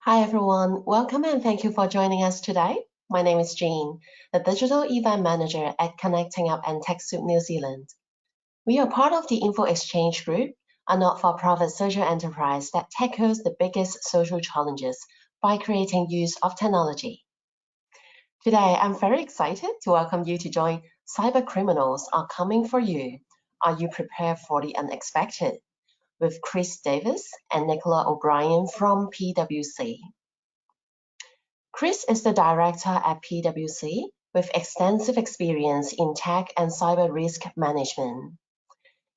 Hi everyone, welcome and thank you for joining us today. My name is Jean, the Digital Event Manager at Connecting Up and TechSoup New Zealand. We are part of the Info Exchange Group, a not-for-profit social enterprise that tackles the biggest social challenges by creating use of technology. Today, I'm very excited to welcome you to join Cyber Criminals Are Coming for You. Are you prepared for the unexpected? With Chris Davis and Nicola O'Brien from PwC. Chris is the director at PwC with extensive experience in tech and cyber risk management,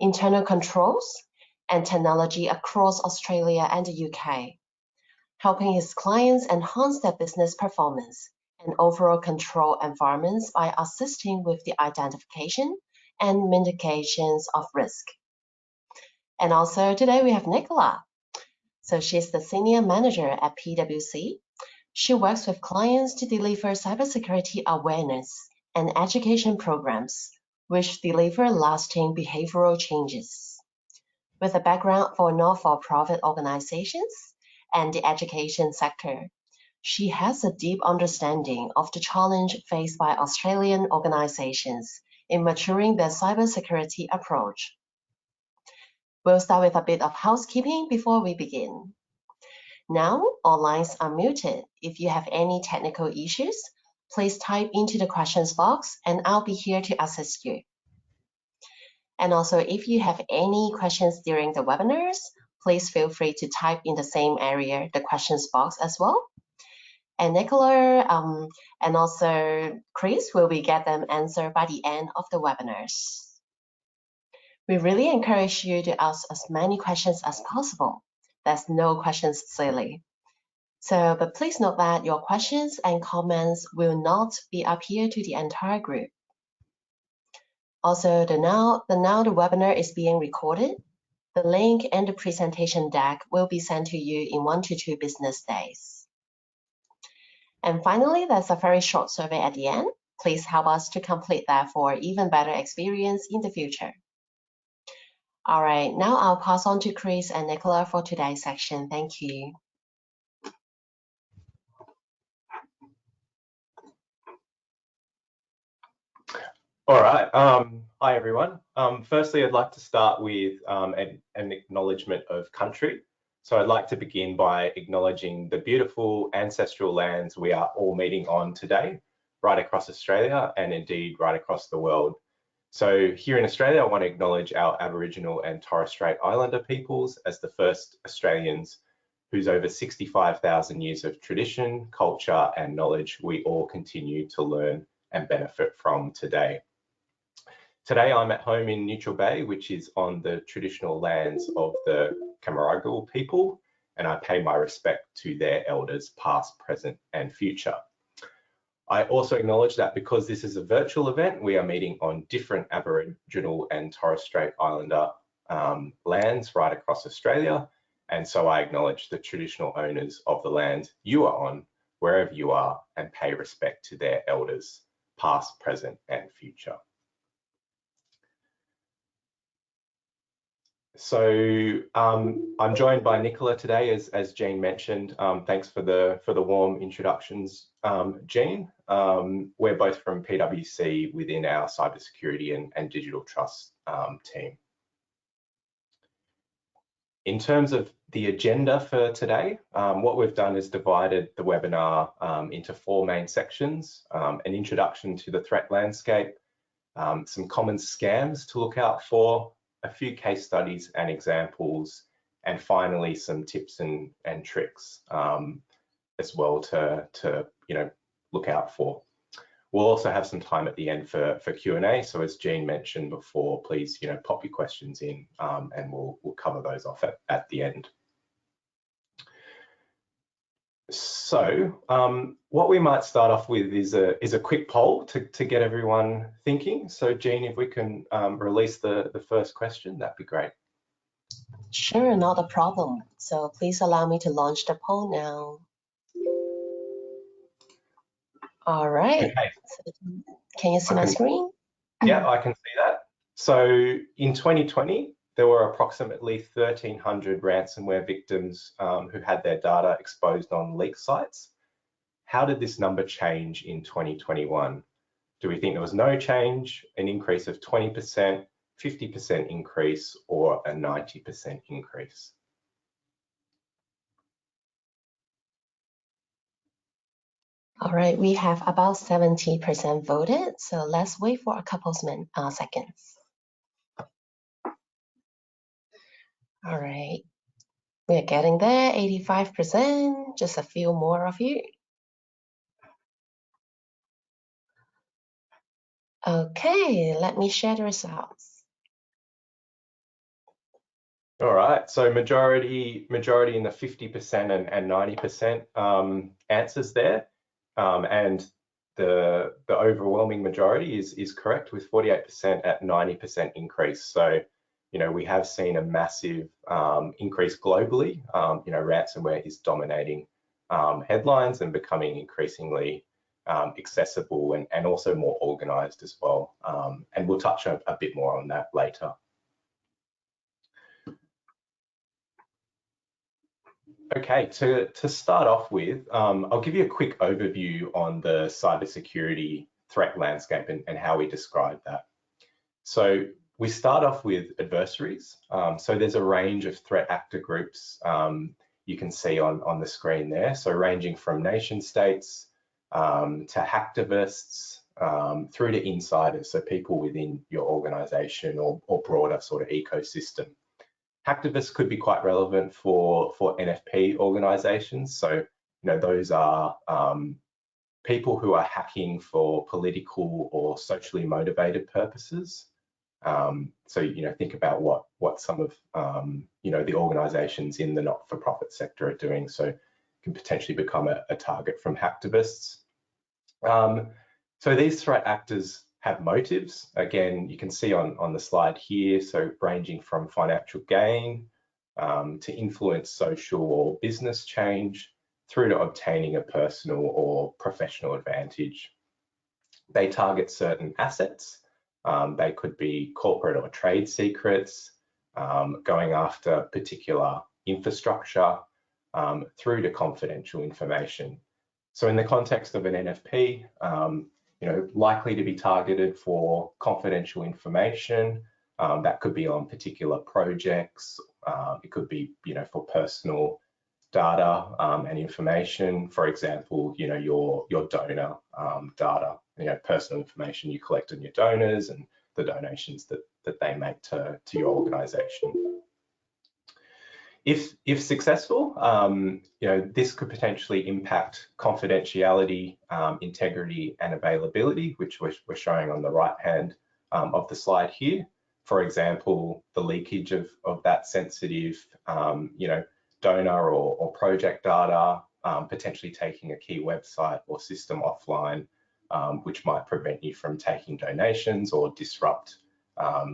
internal controls, and technology across Australia and the UK, helping his clients enhance their business performance and overall control environments by assisting with the identification and mitigations of risk. And also today we have Nicola. So she's the senior manager at PwC. She works with clients to deliver cybersecurity awareness and education programs, which deliver lasting behavioral changes. With a background for not-for-profit organizations and the education sector, she has a deep understanding of the challenge faced by Australian organizations in maturing their cybersecurity approach. We'll start with a bit of housekeeping before we begin. Now, all lines are muted. If you have any technical issues, please type into the questions box and I'll be here to assist you. And also, if you have any questions during the webinars, please feel free to type in the same area, the questions box as well. And Nicola and also Chris will get them answered by the end of the webinars. We really encourage you to ask as many questions as possible. There's no questions silly. But please note that your questions and comments will not be up here to the entire group. Also, the webinar is being recorded. The link and the presentation deck will be sent to you in 1 to 2 business days. And finally, there's a very short survey at the end. Please help us to complete that for even better experience in the future. All right, now I'll pass on to Chris and Nicola for today's section. Thank you. All right. Hi, everyone. Firstly, I'd like to start with an acknowledgement of country. So I'd like to begin by acknowledging the beautiful ancestral lands we are all meeting on today, right across Australia and indeed right across the world. So here in Australia, I want to acknowledge our Aboriginal and Torres Strait Islander peoples as the first Australians whose over 65,000 years of tradition, culture and knowledge we all continue to learn and benefit from today. Today, I'm at home in Neutral Bay, which is on the traditional lands of the Camaragal people, and I pay my respect to their elders, past, present, and future. I also acknowledge that because this is a virtual event, we are meeting on different Aboriginal and Torres Strait Islander lands right across Australia, and so I acknowledge the traditional owners of the land you are on, wherever you are, and pay respect to their elders, past, present, and future. So I'm joined by Nicola today, as Jean mentioned. Thanks for the warm introductions, Jean. We're both from PwC within our cybersecurity and digital trust team. In terms of the agenda for today, what we've done is divided the webinar into 4 main sections: an introduction to the threat landscape, some common scams to look out for, a few case studies and examples, and finally some tips and tricks as well to look out for. We'll also have some time at the end for Q&A. So as Jean mentioned before, please pop your questions in and we'll cover those off at the end. So what we might start off with is a quick poll to get everyone thinking. So Jean, if we can release the first question, that'd be great. Sure, not a problem. So please allow me to launch the poll now. All right. Okay. So, can you see my screen? Yeah, I can see that. So in 2020, there were approximately 1,300 ransomware victims who had their data exposed on leak sites. How did this number change in 2021? Do we think there was no change, an increase of 20%, 50% increase, or a 90% increase? All right, we have about 70% voted, so let's wait for a couple of seconds. All right, we're getting there, 85%, just a few more of you. Okay, let me share the results. All right, so majority in the 50% and 90% answers there, and the overwhelming majority is correct, with 48% at 90% increase. So, you know, we have seen a massive increase globally. You know, ransomware is dominating headlines and becoming increasingly accessible and also more organized as well. And we'll touch a bit more on that later. Okay, to start off with, I'll give you a quick overview on the cybersecurity threat landscape and how we describe that. So we start off with adversaries. So there's a range of threat actor groups you can see on the screen there. So ranging from nation states to hacktivists through to insiders, so people within your organization or broader sort of ecosystem. Hacktivists could be quite relevant for NFP organizations. So, you know, those are people who are hacking for political or socially motivated purposes. So, you know, think about what some of, you know, the organizations in the not-for-profit sector are doing. So can potentially become a target from hacktivists. So these threat actors have motives. Again, you can see on the slide here, so ranging from financial gain to influence social or business change through to obtaining a personal or professional advantage. They target certain assets. They could be corporate or trade secrets, going after particular infrastructure through to confidential information. So in the context of an NFP, you know, likely to be targeted for confidential information. That could be on particular projects. It could be, you know, for personal data and information. For example, you know, your donor data, you know, personal information you collect on your donors and the donations that they make to your organization. If successful, you know, this could potentially impact confidentiality, integrity, and availability, which we're showing on the right hand of the slide here. For example, the leakage of that sensitive, you know, donor or project data, potentially taking a key website or system offline, which might prevent you from taking donations or disrupt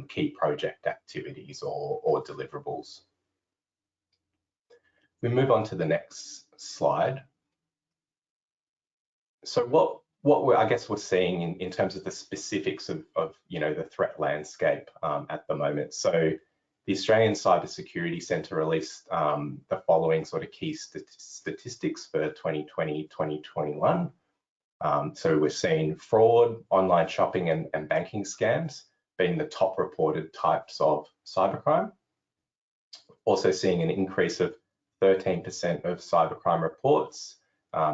key project activities or deliverables. We move on to the next slide. So what I guess we're seeing in terms of the specifics of you know, the threat landscape at the moment. So the Australian Cybersecurity Centre released the following sort of key statistics for 2020-2021. So we're seeing fraud, online shopping and banking scams being the top reported types of cybercrime. Also seeing an increase of 13% of cybercrime reports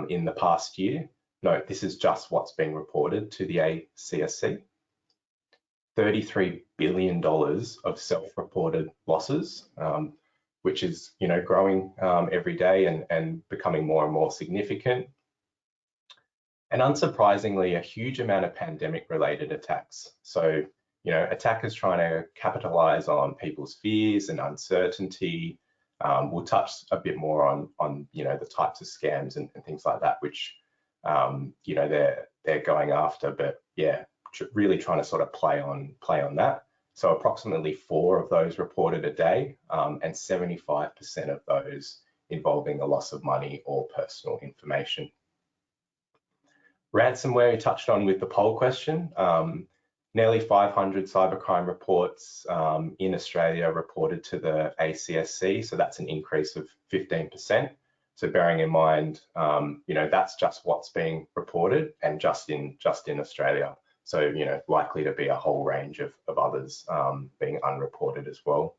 in the past year. Note, this is just what's being reported to the ACSC. $33 billion of self-reported losses, which is, you know, growing every day and becoming more and more significant. And unsurprisingly, a huge amount of pandemic-related attacks. So, you know, attackers trying to capitalize on people's fears and uncertainty. We'll touch a bit more on you know, the types of scams and things like that, which you know, they're going after. But yeah, really trying to sort of play on that. So approximately 4 of those reported a day, and 75% of those involving the loss of money or personal information. Ransomware, we touched on with the poll question. Nearly 500 cybercrime reports in Australia reported to the ACSC, so that's an increase of 15%. So bearing in mind, that's just what's being reported and just in Australia. So, likely to be a whole range of others being unreported as well.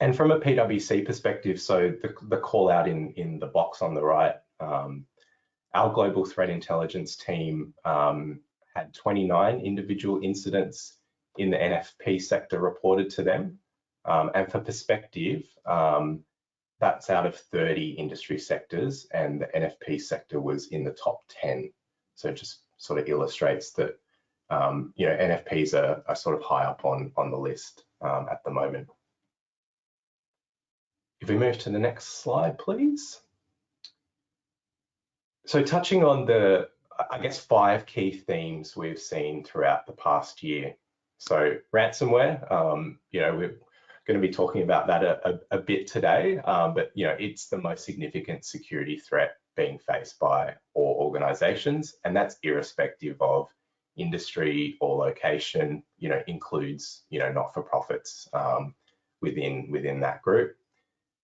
And from a PwC perspective, so the call out in the box on the right, our global threat intelligence team had 29 individual incidents in the NFP sector reported to them. And for perspective, that's out of 30 industry sectors, and the NFP sector was in the top 10. So it just sort of illustrates that, NFPs are sort of high up on the list at the moment. If we move to the next slide, please. So touching on the, I guess, 5 key themes we've seen throughout the past year. So ransomware, we're going to be talking about that a bit today, but it's the most significant security threat being faced by all organizations, and that's irrespective of industry or location, includes, not-for-profits within that group.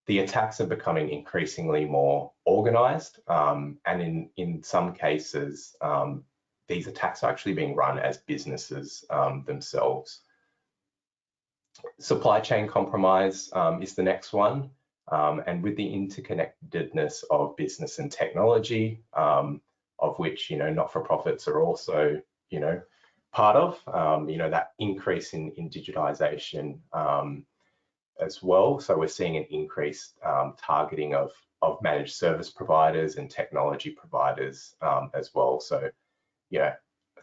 The attacks are becoming increasingly more organized, and in some cases, these attacks are actually being run as businesses themselves. Supply chain compromise is the next one, and with the interconnectedness of business and technology, of which not-for-profits are also part of, that increase in digitization as well. So we're seeing an increased targeting of managed service providers and technology providers as well. So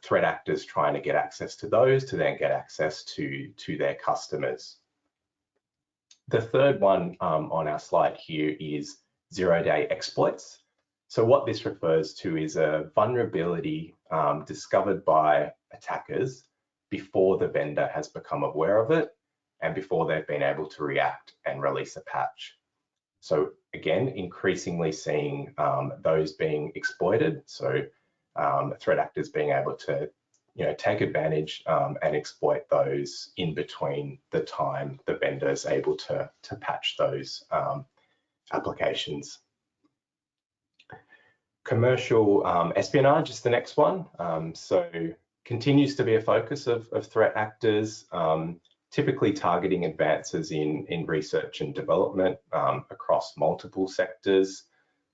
threat actors trying to get access to those to then get access to their customers. The third one on our slide here is zero-day exploits. So what this refers to is a vulnerability discovered by attackers before the vendor has become aware of it and before they've been able to react and release a patch. So again, increasingly seeing those being exploited. So threat actors being able to take advantage and exploit those in between the time the vendor is able to patch those applications. Commercial espionage is the next one. So continues to be a focus of threat actors, typically targeting advances in research and development across multiple sectors.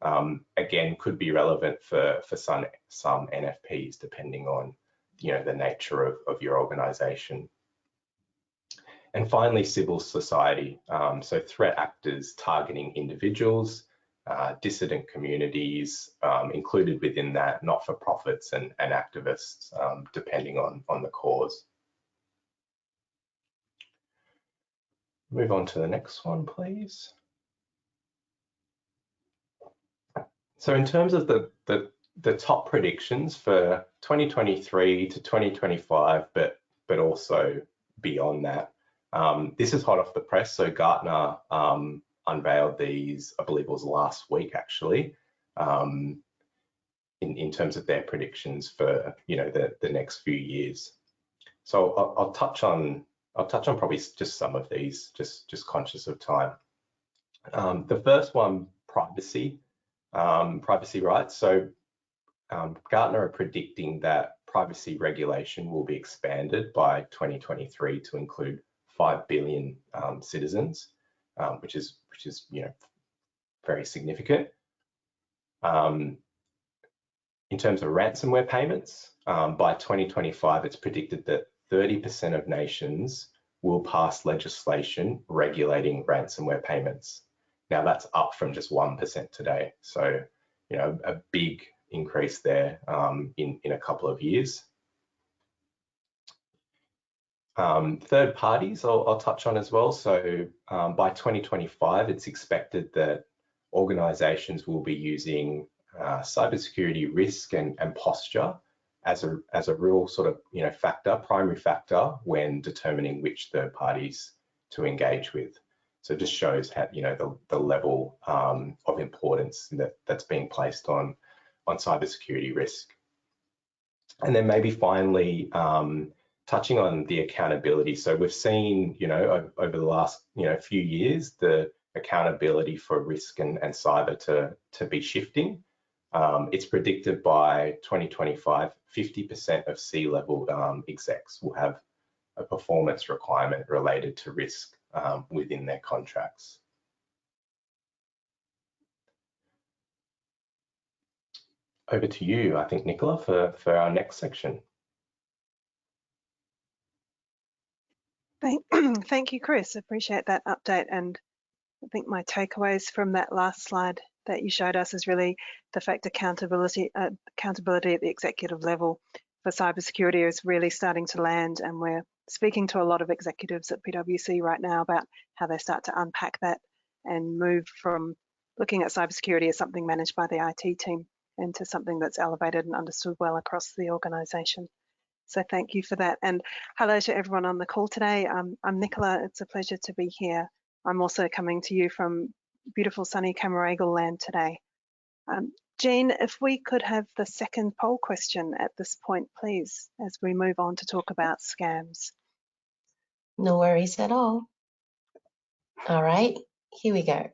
Again, could be relevant for some NFPs depending on the nature of your organization. And finally, civil society. So threat actors targeting individuals, dissident communities, included within that, not-for-profits and activists, depending on the cause. Move on to the next one, please. So in terms of the top predictions for 2023 to 2025, but also beyond that, this is hot off the press. So Gartner unveiled these, I believe it was last week actually, in terms of their predictions for the next few years. So I'll touch on probably just some of these, just conscious of time. The first one, privacy rights. So Gartner are predicting that privacy regulation will be expanded by 2023 to include 5 billion citizens, which is very significant. In terms of ransomware payments, by 2025, it's predicted that 30% of nations will pass legislation regulating ransomware payments. Now that's up from just 1% today. So, a big increase there in a couple of years. Third parties, I'll touch on as well. So by 2025, it's expected that organizations will be using cybersecurity risk and posture as a real sort of primary factor when determining which third parties to engage with. So it just shows how the level of importance that's being placed on cybersecurity risk. And then maybe finally, touching on the accountability. So we've seen, over the last, few years, the accountability for risk and cyber to be shifting. It's predicted by 2025, 50% of C-level execs will have a performance requirement related to risk within their contracts. Over to you, I think, Nicola, for our next section. Thank you, Chris. Appreciate that update. And I think my takeaways from that last slide that you showed us is really the fact accountability at the executive level for cybersecurity is really starting to land, and we're speaking to a lot of executives at PwC right now about how they start to unpack that and move from looking at cybersecurity as something managed by the IT team into something that's elevated and understood well across the organisation. So thank you for that. And hello to everyone on the call today. I'm Nicola. It's a pleasure to be here. I'm also coming to you from beautiful sunny Camaragal land today. Jean, if we could have the second poll question at this point, please, as we move on to talk about scams. No worries at all. All right, here we go.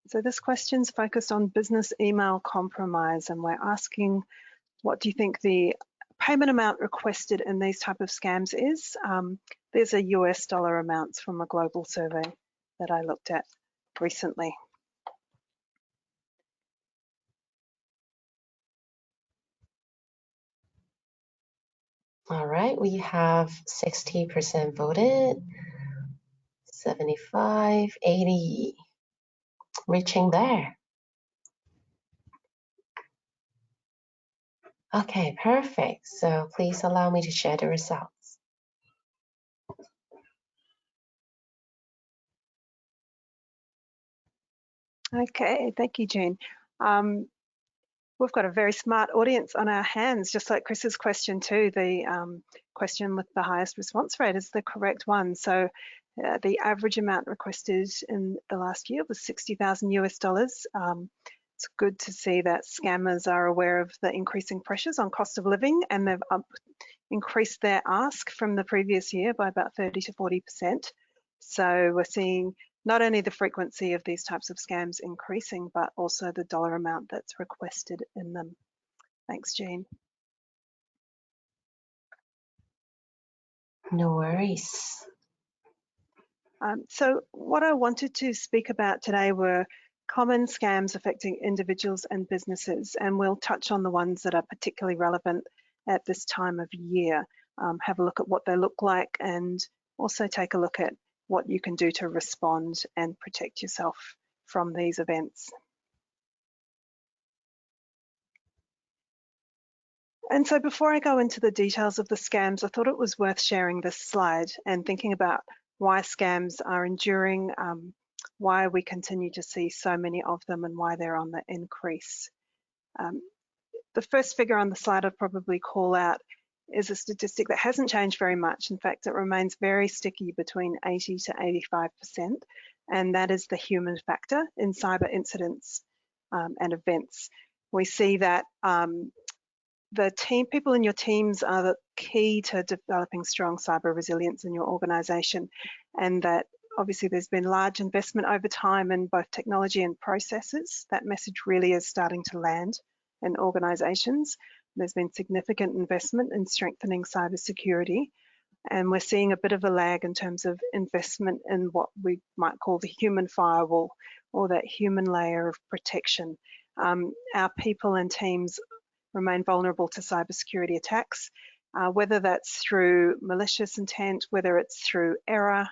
So this question's focused on business email compromise, and we're asking, what do you think the payment amount requested in these type of scams is? There's a US dollar amounts from a global survey that I looked at recently. All right, we have 60% voted, 75, 80, reaching there. Okay, perfect. So please allow me to share the results. Okay, thank you, Jean. We've got a very smart audience on our hands, just like Chris's question too. The question with the highest response rate is the correct one. So the average amount requested in the last year was $60,000 US. It's good to see that scammers are aware of the increasing pressures on cost of living, and they've increased their ask from the previous year by about 30 to 40%. So we're seeing not only the frequency of these types of scams increasing, but also the dollar amount that's requested in them. Thanks, Jean. No worries. So what I wanted to speak about today were common scams affecting individuals and businesses, and we'll touch on the ones that are particularly relevant at this time of year. Have a look at what they look like, and also take a look at what you can do to respond and protect yourself from these events. And so before I go into the details of the scams, I thought it was worth sharing this slide and thinking about why scams are enduring, why we continue to see so many of them, and why they're on the increase. The first figure on the slide I'd probably call out is a statistic that hasn't changed very much. In fact, it remains very sticky between 80 to 85%, and that is the human factor in cyber incidents and events. We see that the people in your teams are the key to developing strong cyber resilience in your organisation, and that obviously there's been large investment over time in both technology and processes. That message really is starting to land in organisations. There's been significant investment in strengthening cybersecurity, and we're seeing a bit of a lag in terms of investment in what we might call the human firewall, or that human layer of protection. Our people and teams remain vulnerable to cybersecurity attacks, whether that's through malicious intent, whether it's through error,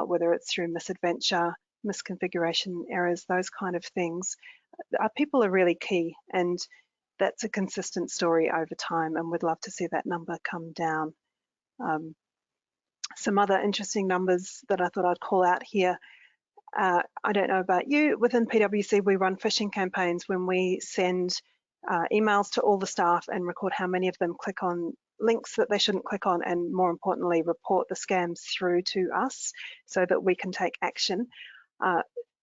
whether it's through misadventure, misconfiguration errors, those kind of things. Our people are really key, and that's a consistent story over time, and we'd love to see that number come down. Some other interesting numbers that I thought I'd call out here. I don't know about you, within PwC we run phishing campaigns when we send emails to all the staff and record how many of them click on links that they shouldn't click on, and more importantly report the scams through to us so that we can take action.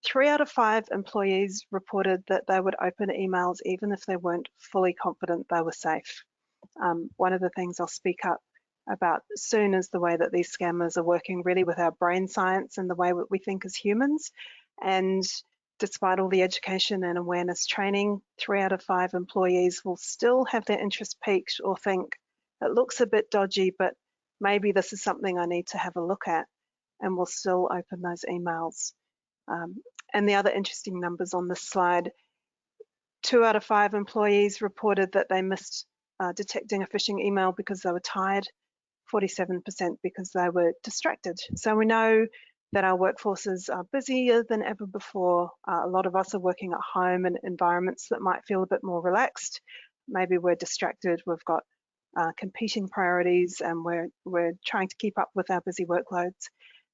3 out of 5 employees reported that they would open emails even if they weren't fully confident they were safe. One of the things I'll speak up about soon is the way that these scammers are working really with our brain science and the way we think as humans. And despite all the education and awareness training, 3 out of 5 employees will still have their interest piqued or think, it looks a bit dodgy, but maybe this is something I need to have a look at, and will still open those emails. And the other interesting numbers on this slide, 2 out of 5 employees reported that they missed detecting a phishing email because they were tired, 47% because they were distracted. So we know that our workforces are busier than ever before. A lot of us are working at home in environments that might feel a bit more relaxed. Maybe we're distracted, we've got competing priorities, and we're trying to keep up with our busy workloads.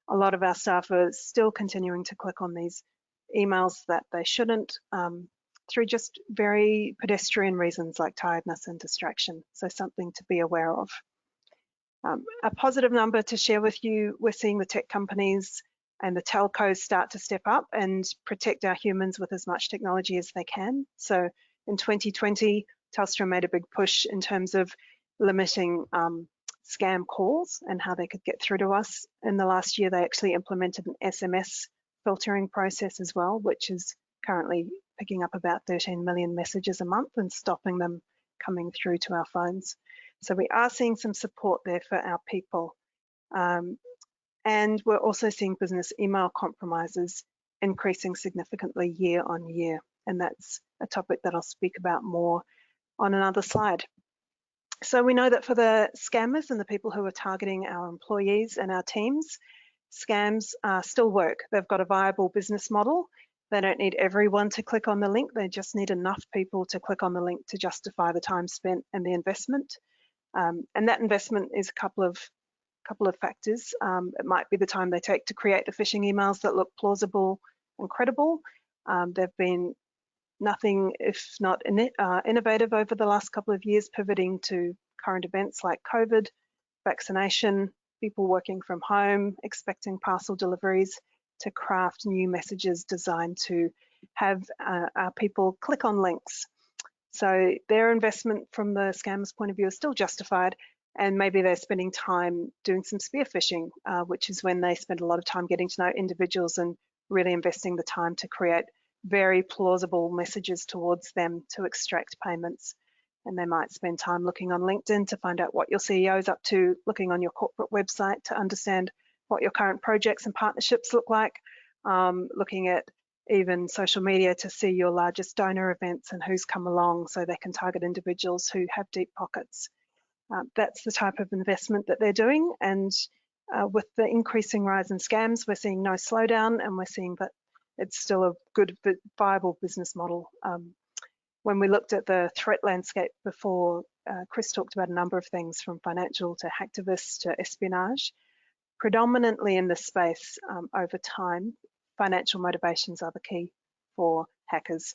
A lot of our staff are still continuing to click on these emails that they shouldn't, through just very pedestrian reasons like tiredness and distraction. So something to be aware of. A positive number to share with you, we're seeing the tech companies and the telcos start to step up and protect our humans with as much technology as they can. So in 2020, Telstra made a big push in terms of limiting scam calls and how they could get through to us. In the last year, they actually implemented an SMS filtering process as well, which is currently picking up about 13 million messages a month and stopping them coming through to our phones. So we are seeing some support there for our people. And we're also seeing business email compromises increasing significantly year on year. And that's a topic that I'll speak about more on another slide. So we know that for the scammers and the people who are targeting our employees and our teams, scams still work. They've got a viable business model. They don't need everyone to click on the link. They just need enough people to click on the link to justify the time spent and the investment. And that investment is a couple of factors. It might be the time they take to create the phishing emails that look plausible and credible. They've been nothing if not innovative over the last couple of years, pivoting to current events like COVID, vaccination, people working from home, expecting parcel deliveries, to craft new messages designed to have our people click on links. So their investment from the scammer's point of view is still justified, and maybe they're spending time doing some spear phishing, which is when they spend a lot of time getting to know individuals and really investing the time to create very plausible messages towards them to extract payments. And they might spend time looking on LinkedIn to find out what your CEO is up to, looking on your corporate website to understand what your current projects and partnerships look like, looking at even social media to see your largest donor events and who's come along, so they can target individuals who have deep pockets. That's the type of investment that they're doing, and with the increasing rise in scams, we're seeing no slowdown, and we're seeing that it's still a good, viable business model. When we looked at the threat landscape before, Chris talked about a number of things from financial to hacktivists to espionage. Predominantly in this space, over time, financial motivations are the key for hackers.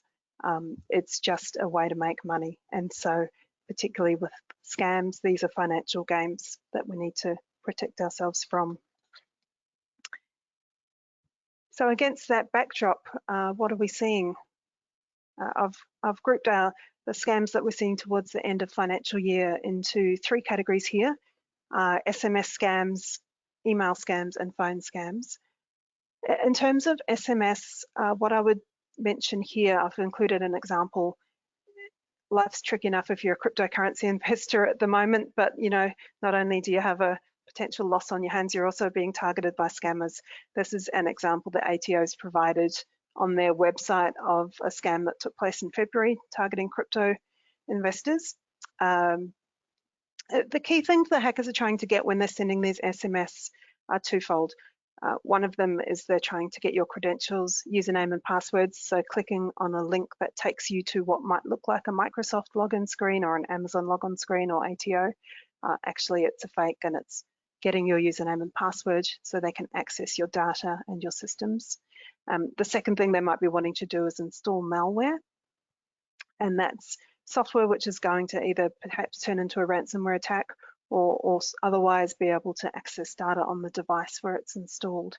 It's just a way to make money. And so particularly with scams, these are financial games that we need to protect ourselves from. So against that backdrop, what are we seeing? I've grouped the scams that we're seeing towards the end of financial year into 3 categories here: SMS scams, email scams, and phone scams. In terms of SMS, what I would mention here, I've included an example. Life's tricky enough if you're a cryptocurrency investor at the moment, but not only do you have a potential loss on your hands, you're also being targeted by scammers. This is an example that ATO's provided on their website of a scam that took place in February targeting crypto investors. The key things the hackers are trying to get when they're sending these SMS are twofold. One of them is they're trying to get your credentials, username and passwords. So clicking on a link that takes you to what might look like a Microsoft login screen or an Amazon login screen or ATO. Actually, it's a fake, and it's getting your username and password so they can access your data and your systems. The second thing they might be wanting to do is install malware. And that's software which is going to either perhaps turn into a ransomware attack or otherwise be able to access data on the device where it's installed.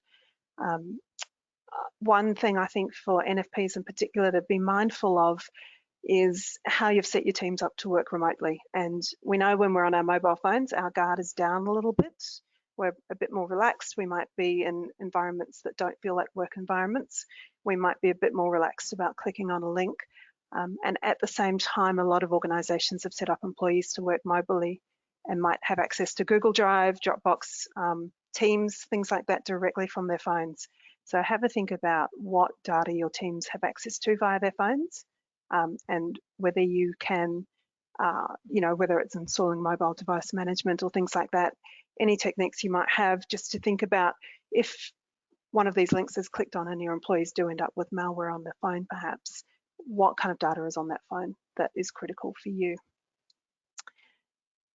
one thing I think for NFPs in particular to be mindful of is how you've set your teams up to work remotely. And we know when we're on our mobile phones, our guard is down a little bit. We're a bit more relaxed. We might be in environments that don't feel like work environments. We might be a bit more relaxed about clicking on a link. And at the same time, a lot of organizations have set up employees to work mobilely and might have access to Google Drive, Dropbox, Teams, things like that directly from their phones. So have a think about what data your teams have access to via their phones, and whether you can, whether it's installing mobile device management or things like that, any techniques you might have just to think about if one of these links is clicked on and your employees do end up with malware on their phone perhaps, what kind of data is on that phone that is critical for you.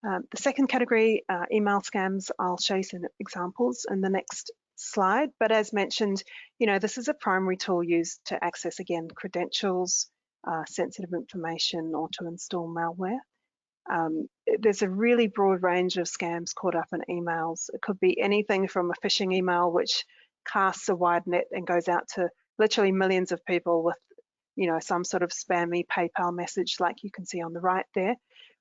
The second category, email scams, I'll show you some examples in the next slide. But as mentioned, this is a primary tool used to access, again, credentials, sensitive information, or to install malware. There's a really broad range of scams caught up in emails. It could be anything from a phishing email, which casts a wide net and goes out to literally millions of people with, some sort of spammy PayPal message like you can see on the right there,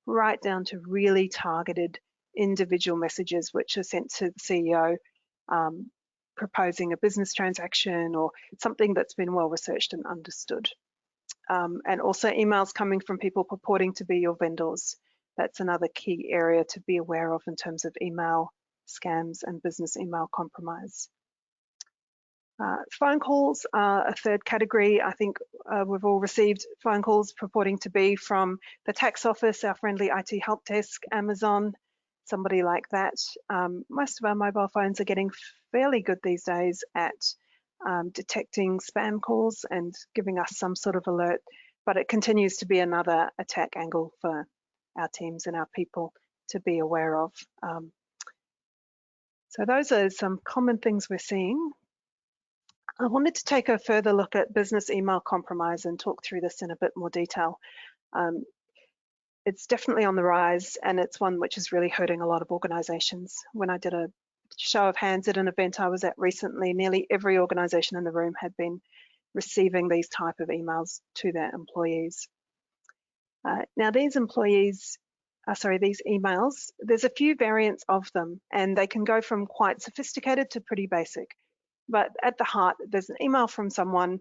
right down to really targeted individual messages which are sent to the CEO proposing a business transaction or something that's been well researched and understood. And also emails coming from people purporting to be your vendors. That's another key area to be aware of in terms of email scams and business email compromise. Phone calls are a third category. I think we've all received phone calls purporting to be from the tax office, our friendly IT help desk, Amazon, somebody like that. Most of our mobile phones are getting fairly good these days at detecting spam calls and giving us some sort of alert, but it continues to be another attack angle for our teams and our people to be aware of. So those are some common things we're seeing. I wanted to take a further look at business email compromise and talk through this in a bit more detail. It's definitely on the rise, and it's one which is really hurting a lot of organizations. When I did a show of hands at an event I was at recently, nearly every organization in the room had been receiving these type of emails to their employees. Now these emails, there's a few variants of them, and they can go from quite sophisticated to pretty basic. But at the heart, there's an email from someone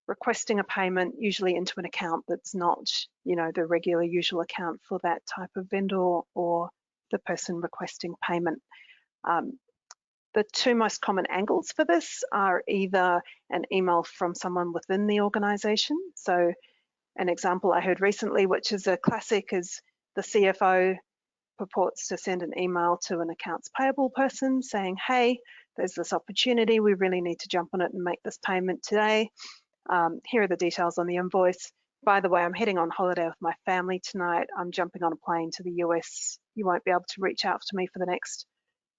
requesting a payment, usually into an account that's not, the regular usual account for that type of vendor or the person requesting payment. The two most common angles for this are either an email from someone within the organization. So an example I heard recently, which is a classic, is the CFO purports to send an email to an accounts payable person saying, hey, there's this opportunity, we really need to jump on it and make this payment today. Here are the details on the invoice. By the way, I'm heading on holiday with my family tonight. I'm jumping on a plane to the US. You won't be able to reach out to me for the next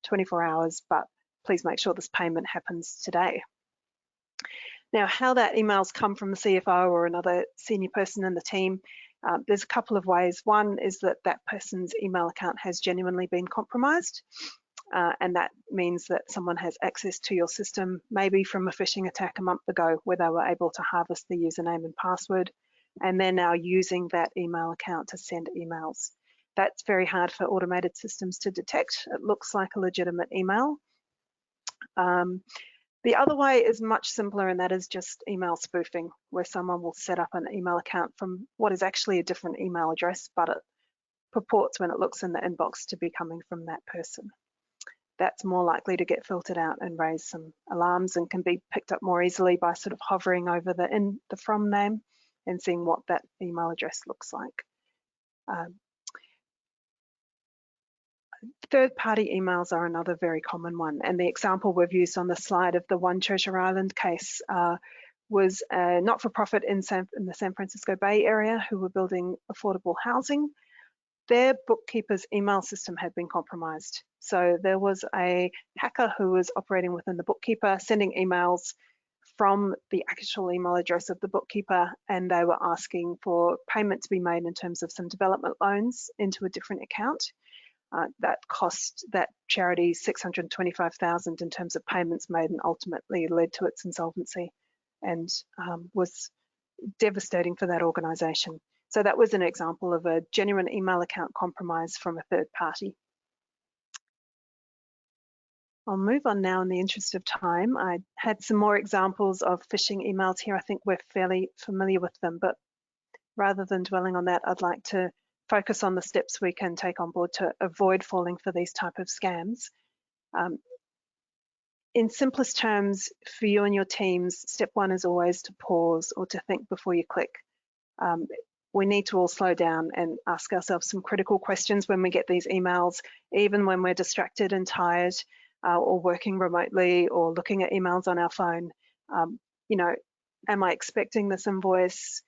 24 hours, but please make sure this payment happens today. Now, how that email's come from the CFO or another senior person in the team, there's a couple of ways. One is that that person's email account has genuinely been compromised. And that means that someone has access to your system, maybe from a phishing attack a month ago where they were able to harvest the username and password, and they're now using that email account to send emails. That's very hard for automated systems to detect. It looks like a legitimate email. The other way is much simpler, and that is just email spoofing, where someone will set up an email account from what is actually a different email address, but it purports when it looks in the inbox to be coming from that person. That's more likely to get filtered out and raise some alarms and can be picked up more easily by sort of hovering over the from name and seeing what that email address looks like. Third-party emails are another very common one, and the example we've used on the slide of the One Treasure Island case was a not-for-profit in the San Francisco Bay Area who were building affordable housing. Their bookkeeper's email system had been compromised. So there was a hacker who was operating within the bookkeeper, sending emails from the actual email address of the bookkeeper, and they were asking for payment to be made in terms of some development loans into a different account. that cost that charity $625,000 in terms of payments made, and ultimately led to its insolvency, and was devastating for that organisation. So that was an example of a genuine email account compromise from a third party. I'll move on now in the interest of time. I had some more examples of phishing emails here. I think we're fairly familiar with them, but rather than dwelling on that, I'd like to focus on the steps we can take on board to avoid falling for these type of scams. In simplest terms, for you and your teams, step one is always to pause or to think before you click. We need to all slow down and ask ourselves some critical questions when we get these emails, even when we're distracted and tired, or working remotely, or looking at emails on our phone. You know, am I expecting this invoice?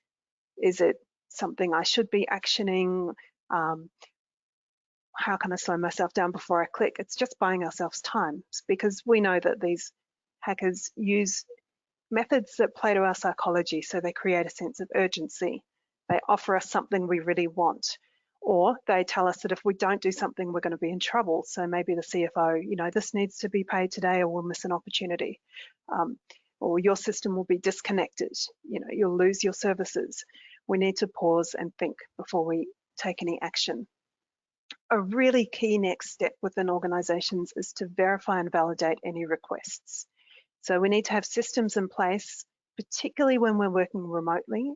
Is it something I should be actioning? How can I slow myself down before I click? It's just buying ourselves time, because we know that these hackers use methods that play to our psychology. So they create a sense of urgency. They offer us something we really want, or they tell us that if we don't do something, we're going to be in trouble. So maybe the CFO, you know, this needs to be paid today or we'll miss an opportunity. Or your system will be disconnected, you know, you'll lose your services. We need to pause and think before we take any action. A really key next step within organizations is to verify and validate any requests. So we need to have systems in place, particularly when we're working remotely.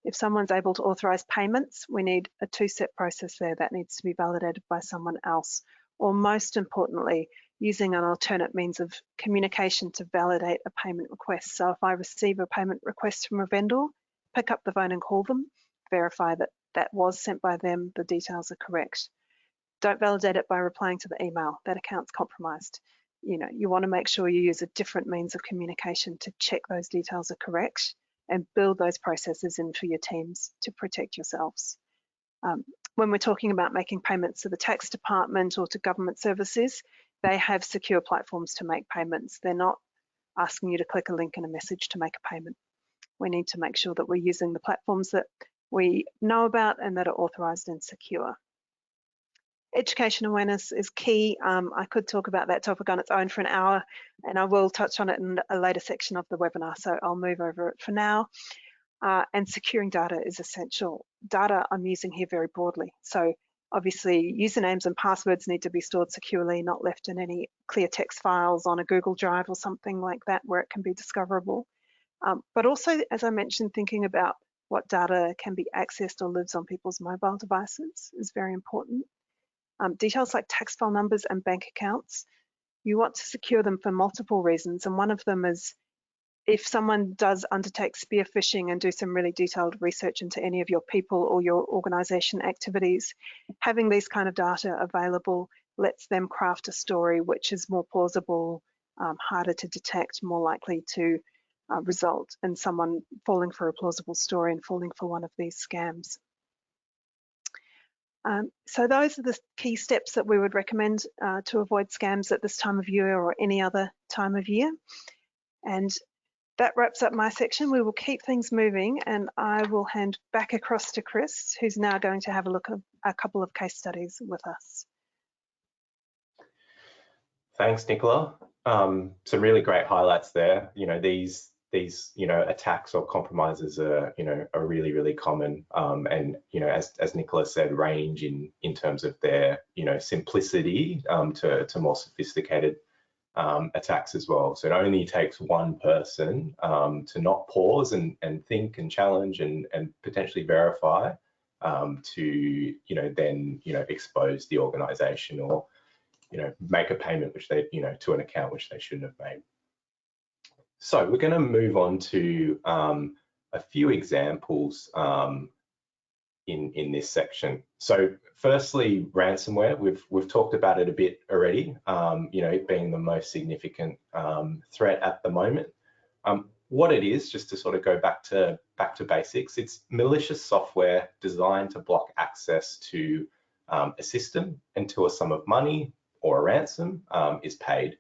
If someone's able to authorize payments, we need a two-step process there that needs to be validated by someone else. Or most importantly, using an alternate means of communication to validate a payment request. So if I receive a payment request from a vendor, pick up the phone and call them, verify that that was sent by them, the details are correct. Don't validate it by replying to the email. That account's compromised. You know, you want to make sure you use a different means of communication to check those details are correct and build those processes in for your teams to protect yourselves. When we're talking about making payments to the tax department or to government services, they have secure platforms to make payments. They're not asking you to click a link in a message to make a payment. We need to make sure that we're using the platforms that we know about and that are authorized and secure. Education awareness is key. I could talk about that topic on its own for an hour, and I will touch on it in a later section of the webinar, so I'll move over it for now. And securing data is essential. Data I'm using here very broadly. So obviously usernames and passwords need to be stored securely, not left in any clear text files on a Google Drive or something like that where it can be discoverable. But also, as I mentioned, thinking about what data can be accessed or lives on people's mobile devices is very important. Details like tax file numbers and bank accounts, you want to secure them for multiple reasons. And one of them is if someone does undertake spear phishing and do some really detailed research into any of your people or your organization activities, having these kind of data available lets them craft a story which is more plausible, harder to detect, more likely to result in someone falling for a plausible story and falling for one of these scams. So those are the key steps that we would recommend to avoid scams at this time of year or any other time of year. And that wraps up my section. We will keep things moving, and I will hand back across to Chris, who's now going to have a look at a couple of case studies with us. Thanks, Nicola. Some really great highlights there. You know, these attacks or compromises are are really common, and as Nicola said, range in terms of their simplicity to more sophisticated attacks as well. So it only takes one person to not pause and think and challenge and potentially verify to then expose the organization or make a payment which they to an account which they shouldn't have made. So we're going to move on to a few examples in this section. So firstly, ransomware. We've talked about it a bit already. It being the most significant threat at the moment. What it is, just to sort of go back to basics, it's malicious software designed to block access to a system until a sum of money or a ransom is paid,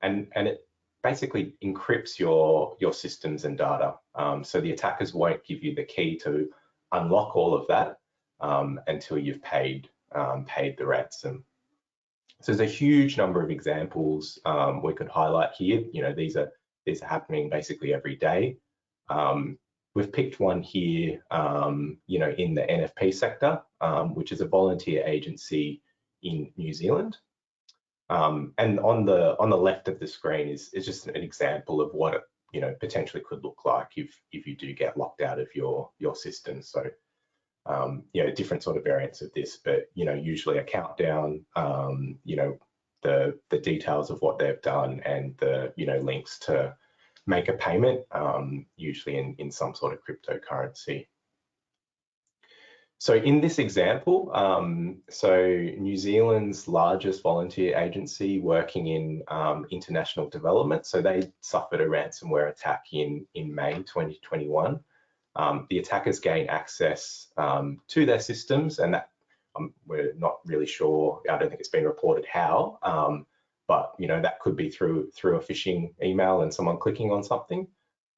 and it basically encrypts your systems and data. So the attackers won't give you the key to unlock all of that until you've paid paid the ransom. So there's a huge number of examples we could highlight here. You know, these are happening basically every day. We've picked one here, you know, in the NFP sector, which is a volunteer agency in New Zealand. And on the left of the screen is just an example of what it, you know, potentially could look like if you do get locked out of your system. So you know, different sort of variants of this, but you know, usually a countdown, you know, the details of what they've done and the, you know, links to make a payment, usually in some sort of cryptocurrency. So in this example, so New Zealand's largest volunteer agency working in international development, so they suffered a ransomware attack in May 2021. The attackers gained access to their systems, and that we're not really sure. I don't think it's been reported how, but you know, that could be through a phishing email and someone clicking on something.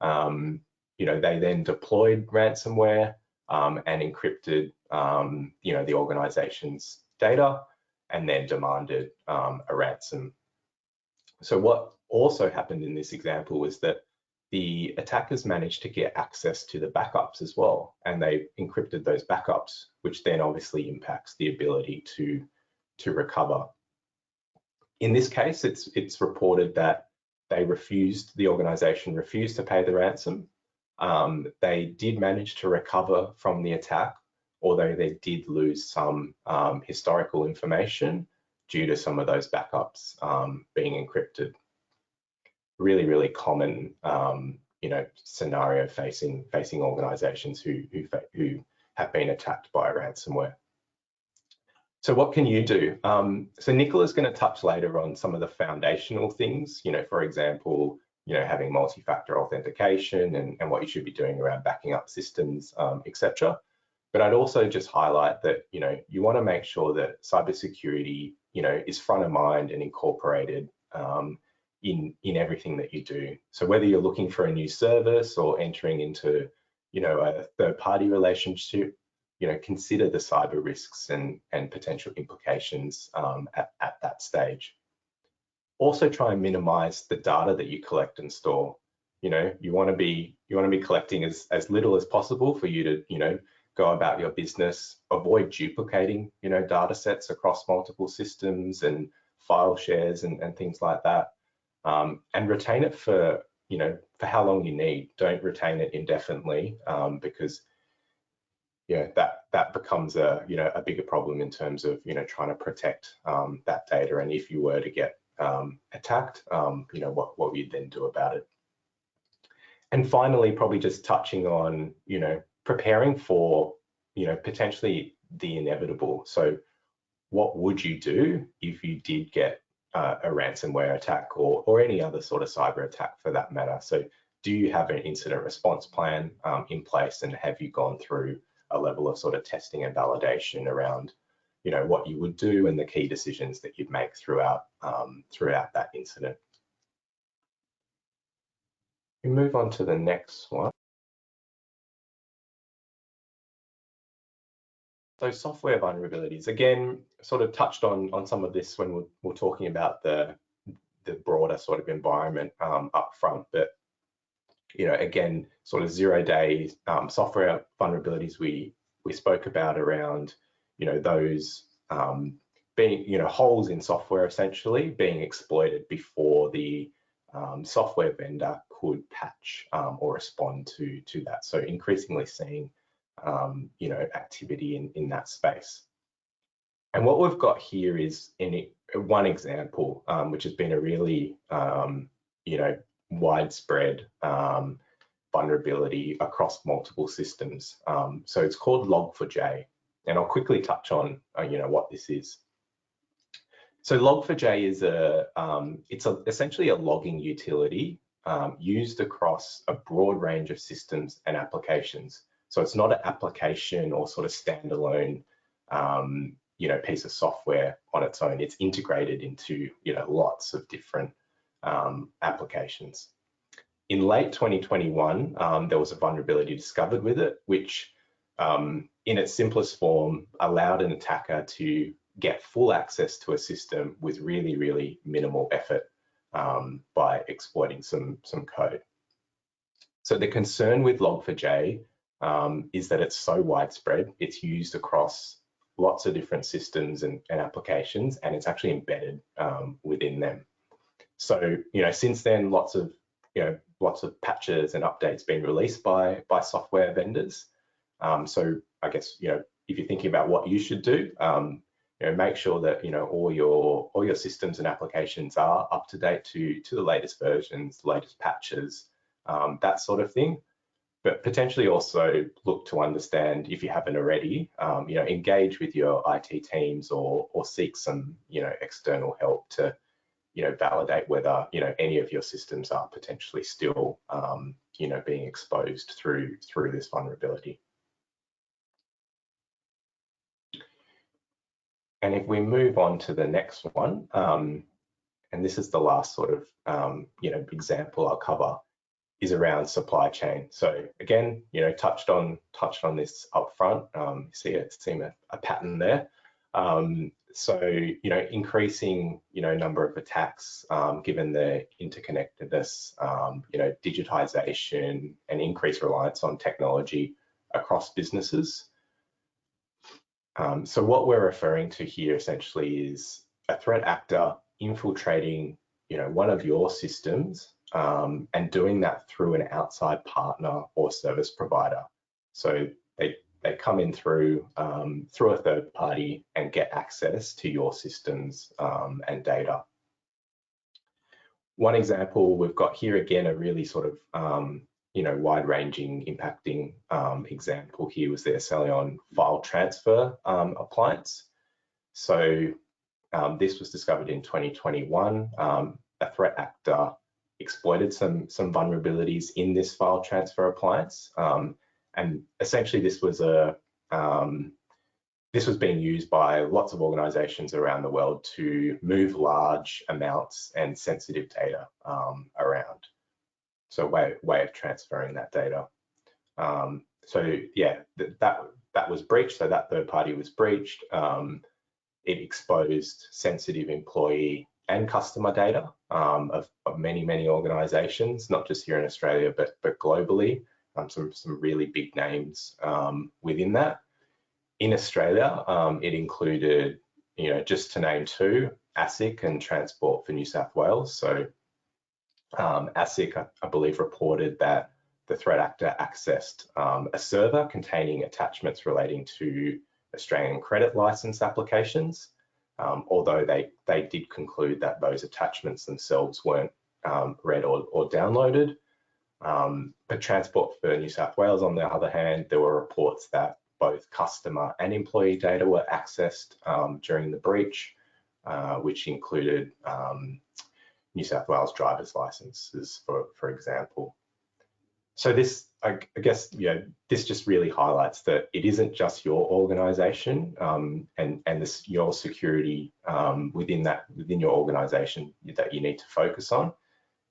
You know, they then deployed ransomware and encrypted, you know, the organization's data, and then demanded a ransom. So what also happened in this example was that the attackers managed to get access to the backups as well, and they encrypted those backups, which then obviously impacts the ability to recover. In this case, it's reported that the organization refused to pay the ransom. They did manage to recover from the attack, although they did lose some historical information due to some of those backups being encrypted. Really common, you know, scenario facing organizations who have been attacked by ransomware. So what can you do? So Nicola's going to touch later on some of the foundational things, you know, for example, you know, having multi-factor authentication and what you should be doing around backing up systems, etc. But I'd also just highlight that, you know, you want to make sure that cybersecurity, you know, is front of mind and incorporated in everything that you do. So whether you're looking for a new service or entering into, you know, a third-party relationship, you know, consider the cyber risks and potential implications at that stage. Also try and minimize the data that you collect and store. You know, you want to be collecting as little as possible for you to, you know, go about your business. Avoid duplicating, you know, data sets across multiple systems and file shares and things like that. And retain it for, you know, for how long you need. Don't retain it indefinitely, because yeah, that becomes a, you know, a bigger problem in terms of, you know, trying to protect that data. And if you were to get attacked, you know, what would you then do about it? And finally, probably just touching on, you know, preparing for, you know, potentially the inevitable. So what would you do if you did get a ransomware attack or any other sort of cyber attack for that matter? So do you have an incident response plan in place, and have you gone through a level of sort of testing and validation around, you know, what you would do and the key decisions that you'd make throughout that incident? We move on to the next one. So software vulnerabilities, again, sort of touched on some of this when we're talking about the broader sort of environment up front, but you know, again, sort of 0-day software vulnerabilities we spoke about around, you know, those being, you know, holes in software essentially being exploited before the software vendor could patch or respond to that. So increasingly seeing you know, activity in that space. And what we've got here is one example, which has been a really, you know, widespread vulnerability across multiple systems. So it's called Log4j, and I'll quickly touch on, you know, what this is. So Log4j is it's essentially a logging utility used across a broad range of systems and applications. So it's not an application or sort of standalone, you know, piece of software on its own. It's integrated into, you know, lots of different applications. In late 2021, there was a vulnerability discovered with it, which in its simplest form, allowed an attacker to get full access to a system with really, really minimal effort by exploiting some code. So the concern with Log4j is that it's so widespread, it's used across lots of different systems and applications, and it's actually embedded within them. So, since then, lots of patches and updates being released by software vendors. So I guess, if you're thinking about what you should do, make sure that, all your systems and applications are up to date to the latest versions, the latest patches, that sort of thing. But potentially also look to understand, if you haven't already, engage with your IT teams or seek some, external help to, validate whether, any of your systems are potentially still, being exposed through this vulnerability. And if we move on to the next one, and this is the last sort of, example I'll cover, is around supply chain. So again, touched on this up front. See a pattern there. So increasing number of attacks, given the interconnectedness, digitization, and increased reliance on technology across businesses. So what we're referring to here essentially is a threat actor infiltrating one of your systems, and doing that through an outside partner or service provider. So they come in through a third party and get access to your systems and data. One example we've got here, again, a really sort of wide-ranging, impacting example here was the Acellion file transfer appliance. So this was discovered in 2021. A threat actor exploited some vulnerabilities in this file transfer appliance, and essentially this was being used by lots of organizations around the world to move large amounts and sensitive data around. So a way of transferring that data. So yeah, that was breached. So that third party was breached. It exposed sensitive employee and customer data of many organizations, not just here in Australia, but globally. Some really big names within that. In Australia, it included, just to name two, ASIC and Transport for New South Wales. So ASIC, I believe, reported that the threat actor accessed a server containing attachments relating to Australian credit license applications, although they did conclude that those attachments themselves weren't read or downloaded. But Transport for New South Wales, on the other hand, there were reports that both customer and employee data were accessed during the breach, which included New South Wales driver's licenses, for example. So this, I guess, this just really highlights that it isn't just your organization and your security within your organization that you need to focus on.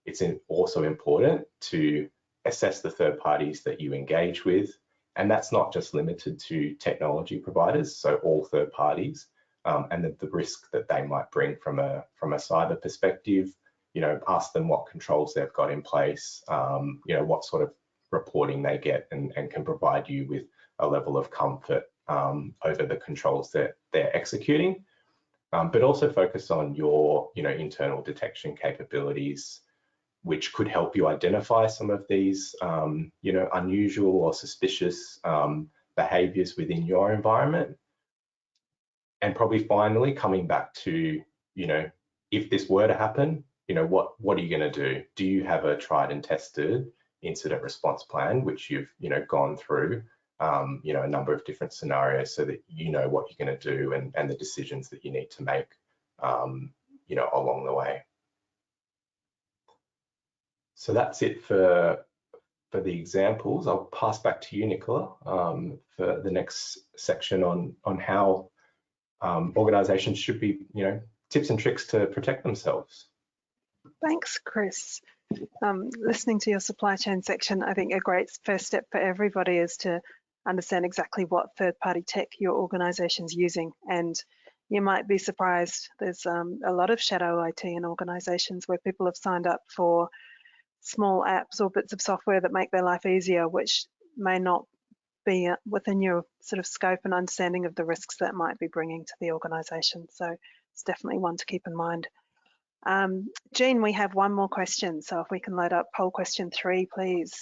It's also important to assess the third parties that you engage with, and that's not just limited to technology providers, so all third parties, and the risk that they might bring from a cyber perspective. Ask them what controls they've got in place, what sort of reporting they get, and can provide you with a level of comfort over the controls that they're executing. But also focus on your internal detection capabilities, which could help you identify some of these unusual or suspicious behaviors within your environment. And probably finally coming back to, if this were to happen, what are you going to do? Do you have a tried and tested incident response plan, which you've gone through a number of different scenarios so that you know what you're going to do and the decisions that you need to make along the way. So that's it for the examples. I'll pass back to you, Nicola, for the next section on how organizations should be, tips and tricks to protect themselves. Thanks, Chris. Listening to your supply chain section, I think a great first step for everybody is to understand exactly what third-party tech your organization's using. And you might be surprised, there's a lot of shadow IT in organizations where people have signed up for small apps or bits of software that make their life easier, which may not be within your sort of scope and understanding of the risks that might be bringing to the organization. So it's definitely one to keep in mind. Jean, we have one more question. So if we can load up poll question 3, please.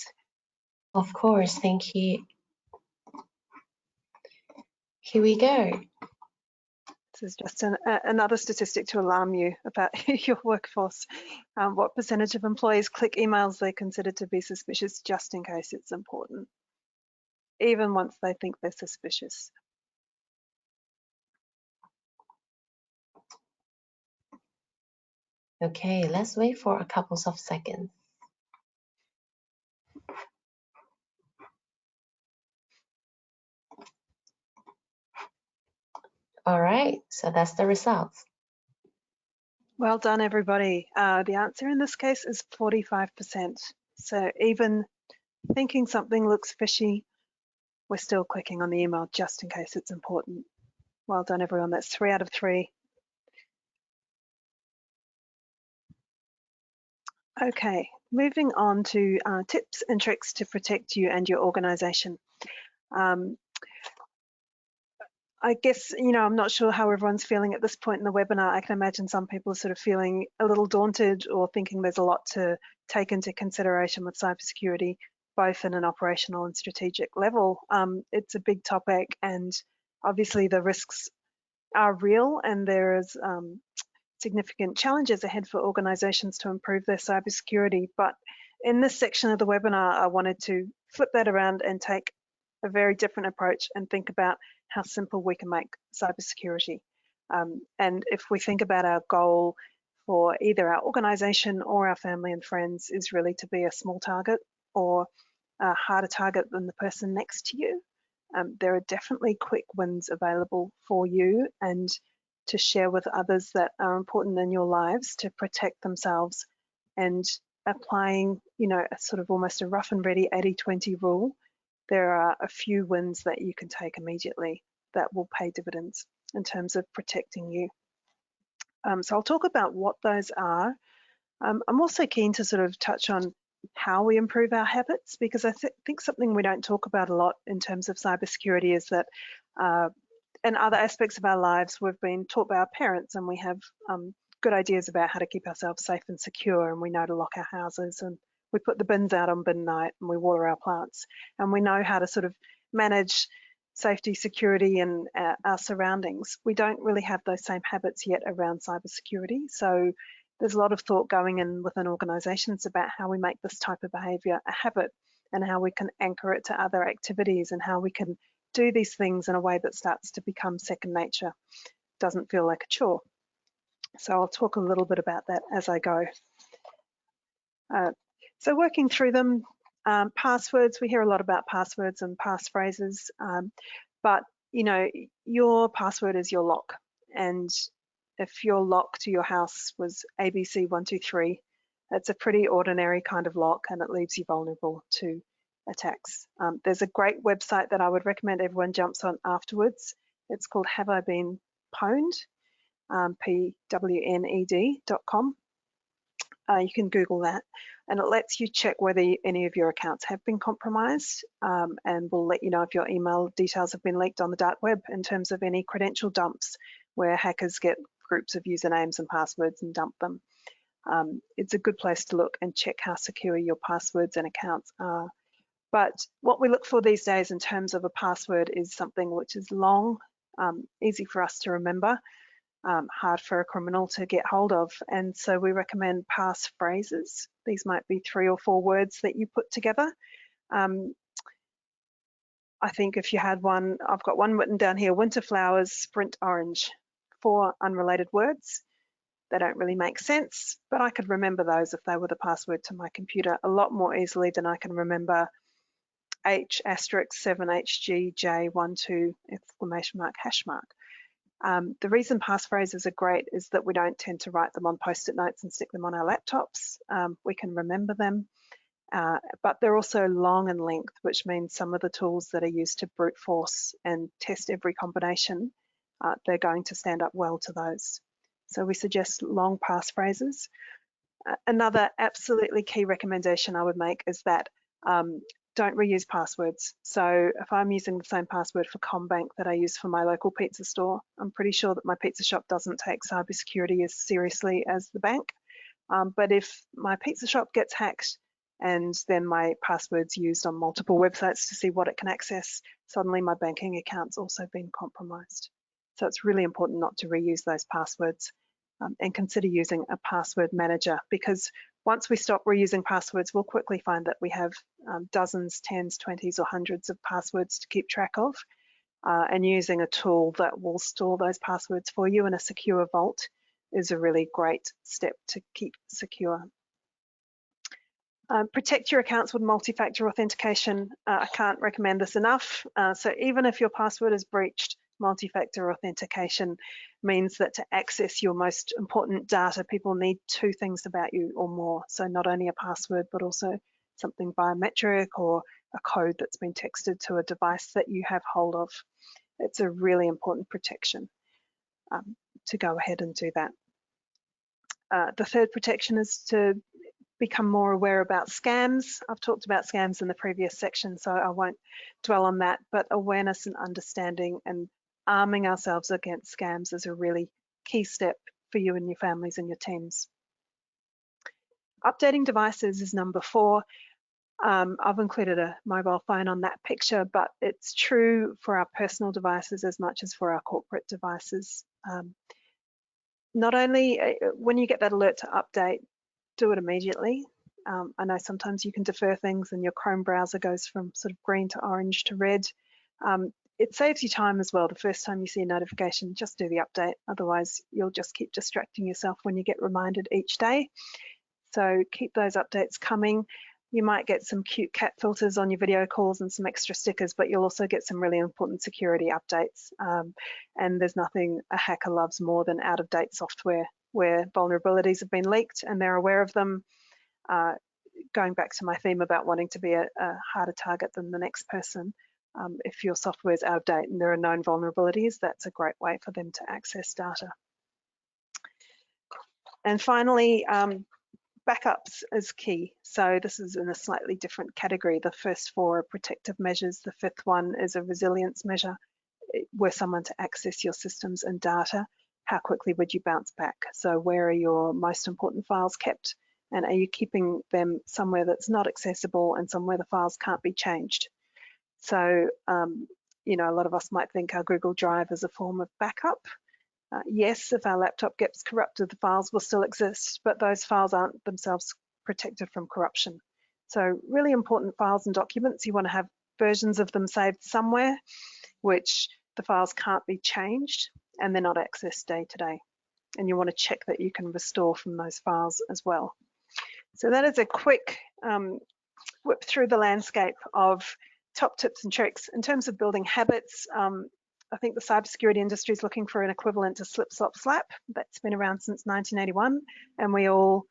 Of course, thank you. Here we go. This is just another statistic to alarm you about your workforce. What percentage of employees click emails they consider to be suspicious just in case it's important, even once they think they're suspicious? Okay, let's wait for a couple of seconds. All right, so that's the results. Well done, everybody. The answer in this case is 45%. So even thinking something looks fishy, we're still clicking on the email just in case it's important. Well done, everyone. That's 3 out of 3. Okay, moving on to tips and tricks to protect you and your organization. I guess, I'm not sure how everyone's feeling at this point in the webinar. I can imagine some people are sort of feeling a little daunted or thinking there's a lot to take into consideration with cybersecurity, both in an operational and strategic level. It's a big topic, and obviously the risks are real, and there is significant challenges ahead for organizations to improve their cybersecurity. But in this section of the webinar, I wanted to flip that around and take a very different approach and think about how simple we can make cybersecurity. And if we think about our goal for either our organization or our family and friends is really to be a small target or a harder target than the person next to you, there are definitely quick wins available for you and to share with others that are important in your lives to protect themselves. And applying, a sort of almost a rough and ready 80-20 rule, there are a few wins that you can take immediately that will pay dividends in terms of protecting you. So I'll talk about what those are. I'm also keen to sort of touch on how we improve our habits, because I think something we don't talk about a lot in terms of cybersecurity is that in other aspects of our lives, we've been taught by our parents, and we have good ideas about how to keep ourselves safe and secure, and we know to lock our houses, and we put the bins out on bin night, and we water our plants, and we know how to sort of manage safety, security, and our surroundings. We don't really have those same habits yet around cybersecurity. So there's a lot of thought going in within organizations about how we make this type of behavior a habit and how we can anchor it to other activities and how we can do these things in a way that starts to become second nature, doesn't feel like a chore. So I'll talk a little bit about that as I go. So working through them, passwords, we hear a lot about passwords and passphrases, but your password is your lock. And if your lock to your house was ABC123, it's a pretty ordinary kind of lock, and it leaves you vulnerable to attacks. There's a great website that I would recommend everyone jumps on afterwards. It's called Have I Been Pwned, pwned.com. You can Google that, and it lets you check whether any of your accounts have been compromised, and will let you know if your email details have been leaked on the dark web in terms of any credential dumps where hackers get groups of usernames and passwords and dump them. It's a good place to look and check how secure your passwords and accounts are. But what we look for these days in terms of a password is something which is long, easy for us to remember, hard for a criminal to get hold of. And so we recommend passphrases. These might be 3 or 4 words that you put together. I think if you had one, I've got one written down here, winter flowers, sprint orange, 4 unrelated words. They don't really make sense, but I could remember those if they were the password to my computer a lot more easily than I can remember H*7HGJ12 exclamation mark hash mark. The reason passphrases are great is that we don't tend to write them on post-it notes and stick them on our laptops. We can remember them, but they're also long in length, which means some of the tools that are used to brute force and test every combination, they're going to stand up well to those. So we suggest long passphrases. Another absolutely key recommendation I would make is that don't reuse passwords. So if I'm using the same password for CommBank that I use for my local pizza store, I'm pretty sure that my pizza shop doesn't take cybersecurity as seriously as the bank. But if my pizza shop gets hacked and then my password's used on multiple websites to see what it can access, suddenly my banking account's also been compromised. So it's really important not to reuse those passwords, and consider using a password manager, because once we stop reusing passwords, we'll quickly find that we have dozens, tens, 20s, or hundreds of passwords to keep track of. And using a tool that will store those passwords for you in a secure vault is a really great step to keep secure. Protect your accounts with multi-factor authentication. I can't recommend this enough. So even if your password is breached, multi-factor authentication means that to access your most important data, people need two things about you or more. So not only a password, but also something biometric or a code that's been texted to a device that you have hold of. It's a really important protection to go ahead and do that. The third protection is to become more aware about scams. I've talked about scams in the previous section, so I won't dwell on that, but awareness and understanding and arming ourselves against scams is a really key step for you and your families and your teams. Updating devices is number 4. I've included a mobile phone on that picture, but it's true for our personal devices as much as for our corporate devices. Not only when you get that alert to update, do it immediately. I know sometimes you can defer things and your Chrome browser goes from sort of green to orange to red. It saves you time as well. The first time you see a notification, just do the update. Otherwise, you'll just keep distracting yourself when you get reminded each day. So keep those updates coming. You might get some cute cat filters on your video calls and some extra stickers, but you'll also get some really important security updates. And there's nothing a hacker loves more than out-of-date software where vulnerabilities have been leaked and they're aware of them. Going back to my theme about wanting to be a harder target than the next person, if your software is out of date and there are known vulnerabilities, that's a great way for them to access data. And finally, backups is key. So this is in a slightly different category. The first 4 are protective measures. The 5th one is a resilience measure. Were someone to access your systems and data, how quickly would you bounce back? So where are your most important files kept? And are you keeping them somewhere that's not accessible and somewhere the files can't be changed? So, you know, a lot of us might think our Google Drive is a form of backup. Yes, if our laptop gets corrupted, the files will still exist, but those files aren't themselves protected from corruption. So really important files and documents, you want to have versions of them saved somewhere, which the files can't be changed and they're not accessed day to day. And you want to check that you can restore from those files as well. So that is a quick whip through the landscape of top tips and tricks. In terms of building habits, I think the cybersecurity industry is looking for an equivalent to slip, slop, slap. That's been around since 1981, and we all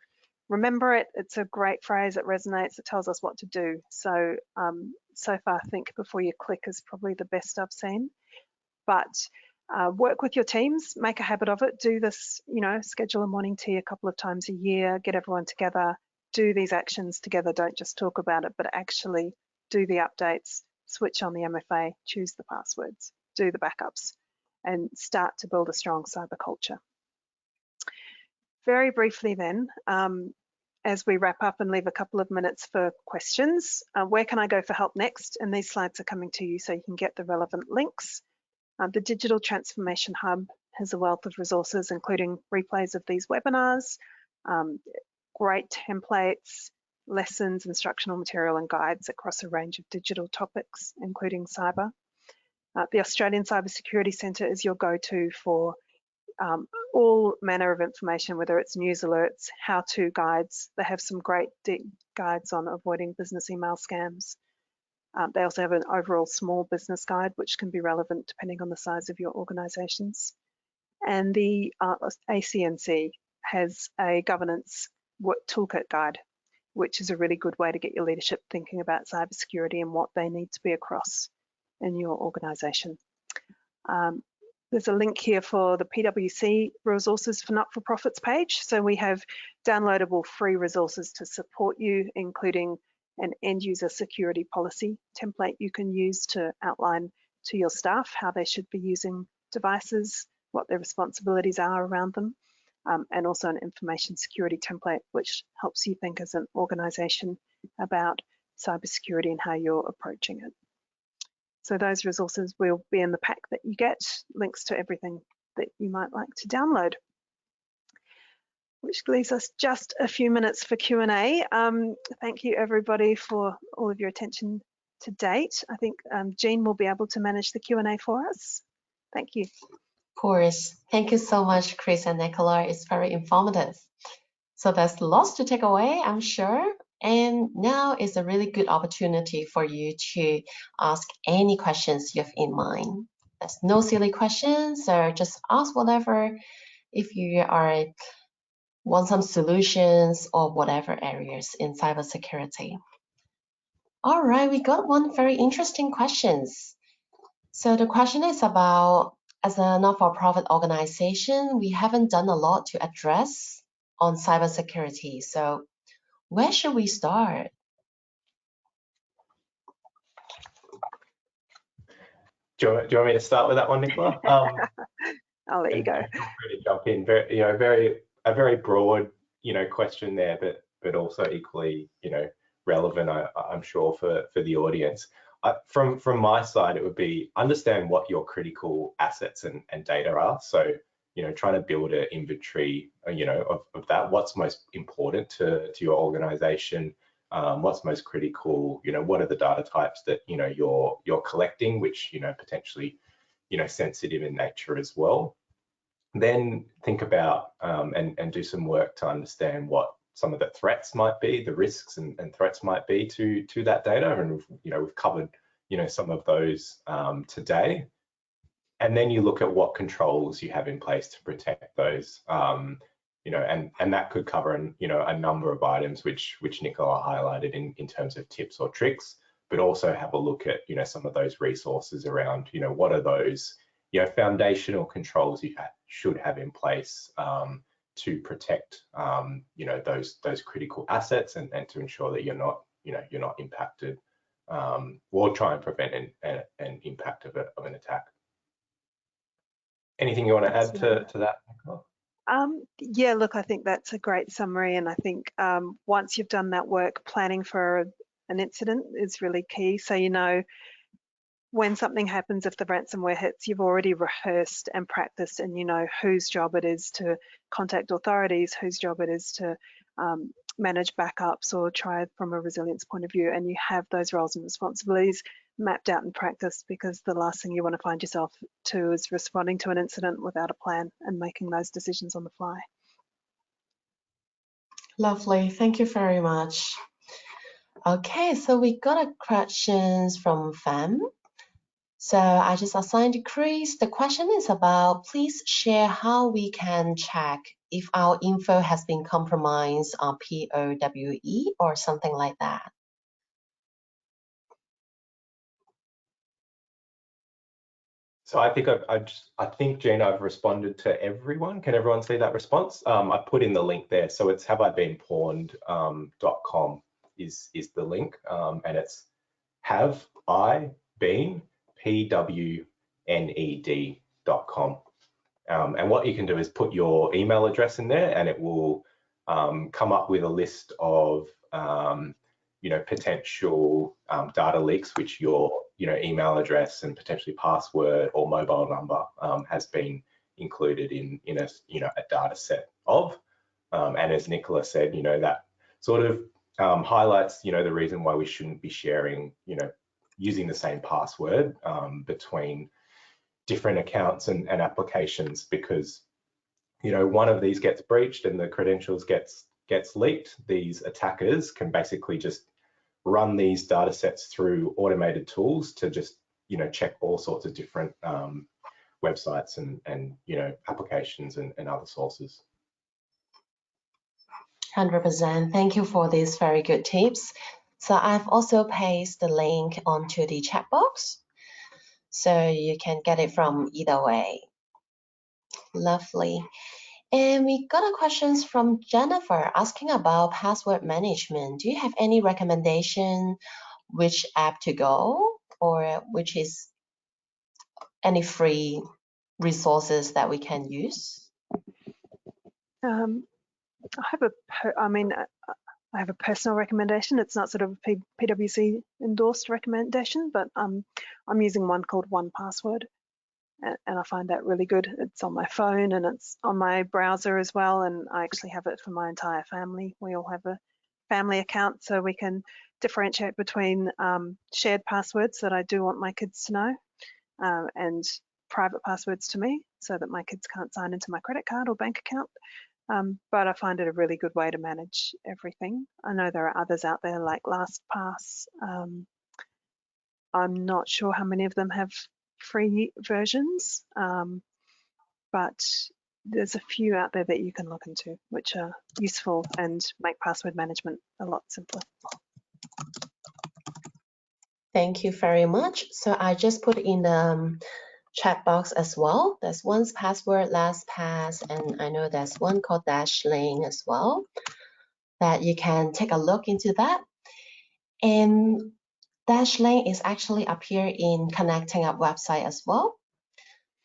remember it. It's a great phrase. It resonates. It tells us what to do. So, so far, think before you click is probably the best I've seen. But work with your teams, make a habit of it. Do this, you know, schedule a morning tea a couple of times a year, get everyone together, do these actions together. Don't just talk about it, but actually do the updates, switch on the MFA, choose the passwords, do the backups, and start to build a strong cyber culture. Very briefly then, as we wrap up and leave a couple of minutes for questions, where can I go for help next? And these slides are coming to you so you can get the relevant links. The Digital Transformation Hub has a wealth of resources, including replays of these webinars, great templates, lessons, instructional material and guides across a range of digital topics, including cyber. The Australian Cybersecurity Centre is your go-to for all manner of information, whether it's news alerts, how-to guides. They have some great deep guides on avoiding business email scams. They also have an overall small business guide, which can be relevant depending on the size of your organisations. And the ACNC has a governance toolkit guide, which is a really good way to get your leadership thinking about cybersecurity and what they need to be across in your organisation. There's a link here for the Pwc Resources for Not-for-Profits page. So we have downloadable free resources to support you, including an end-user security policy template you can use to outline to your staff how they should be using devices, what their responsibilities are around them, and also an information security template, which helps you think as an organisation about cybersecurity and how you're approaching it. So those resources will be in the pack that you get, links to everything that you might like to download. Which leaves us just a few minutes for Q&A. Thank you everybody for all of your attention to date. I think Jean will be able to manage the Q&A for us. Thank you. Of course. Thank you so much, Chris and Nicola. It's very informative. So there's lots to take away, I'm sure. And now is a really good opportunity for you to ask any questions you have in mind. There's no silly questions, so just ask whatever if you want some solutions or whatever areas in cybersecurity. All right, we got one very interesting question. So the question is about, as a not-for-profit organization, we haven't done a lot to address on cybersecurity. So where should we start? Do you want me to start with that one, Nicola? I'll let you go. Feel free to jump in. A very broad, question there, but also equally, relevant, I'm sure, for the audience. From my side, it would be understand what your critical assets and data are. So, trying to build an inventory, of that. What's most important to your organization? What's most critical? What are the data types that you're collecting, which potentially sensitive in nature as well. Then think about and do some work to understand what some of the threats might be, the risks and threats might be to that data, and we've covered some of those today. And then you look at what controls you have in place to protect those, and that could cover a number of items which Nicola highlighted in terms of tips or tricks, but also have a look at some of those resources around what are those foundational controls you should have in place to protect those critical assets and to ensure that you're not impacted, or try and prevent an impact of an attack. Anything you want to add to that, Nicola? Yeah, look, I think that's a great summary, and I think once you've done that work, planning for an incident is really key. So when something happens, if the ransomware hits, you've already rehearsed and practiced, and you know whose job it is to contact authorities, whose job it is to manage backups or try from a resilience point of view, and you have those roles and responsibilities mapped out and practiced, because the last thing you want to find yourself to is responding to an incident without a plan and making those decisions on the fly. Lovely, thank you very much. Okay, so we got a questions from Fam. So I just assigned to Chris. The question is about, please share how we can check if our info has been compromised on POWE or something like that. So I think Jean, I've responded to everyone. Can everyone see that response? I put in the link there. So it's haveibeenpawned.com is the link, and it's haveibeenpwned.com. And what you can do is put your email address in there, and it will come up with a list of potential data leaks, which your email address and potentially password or mobile number has been included in a data set of. And as Nicola said, that sort of highlights the reason why we shouldn't be sharing using the same password between different accounts and applications, because one of these gets breached and the credentials gets leaked. These attackers can basically just run these data sets through automated tools to just check all sorts of different websites and applications and other sources. 100%. Thank you for these very good tips. So I've also pasted the link onto the chat box, so you can get it from either way. Lovely. And we got a questions from Jennifer asking about password management. Do you have any recommendation which app to go, or which is any free resources that we can use? I have a personal recommendation. It's not sort of a PwC endorsed recommendation, but I'm using one called 1Password, and I find that really good. It's on my phone and it's on my browser as well, and I actually have it for my entire family. We all have a family account, so we can differentiate between shared passwords that I do want my kids to know and private passwords to me, so that my kids can't sign into my credit card or bank account. But I find it a really good way to manage everything. I know there are others out there like LastPass. I'm not sure how many of them have free versions, but there's a few out there that you can look into which are useful and make password management a lot simpler. Thank you very much. So I just put in the chat box as well. There's 1Password, LastPass, and I know there's one called Dashlane as well, that you can take a look into that. And Dashlane is actually appear in Connecting Up website as well,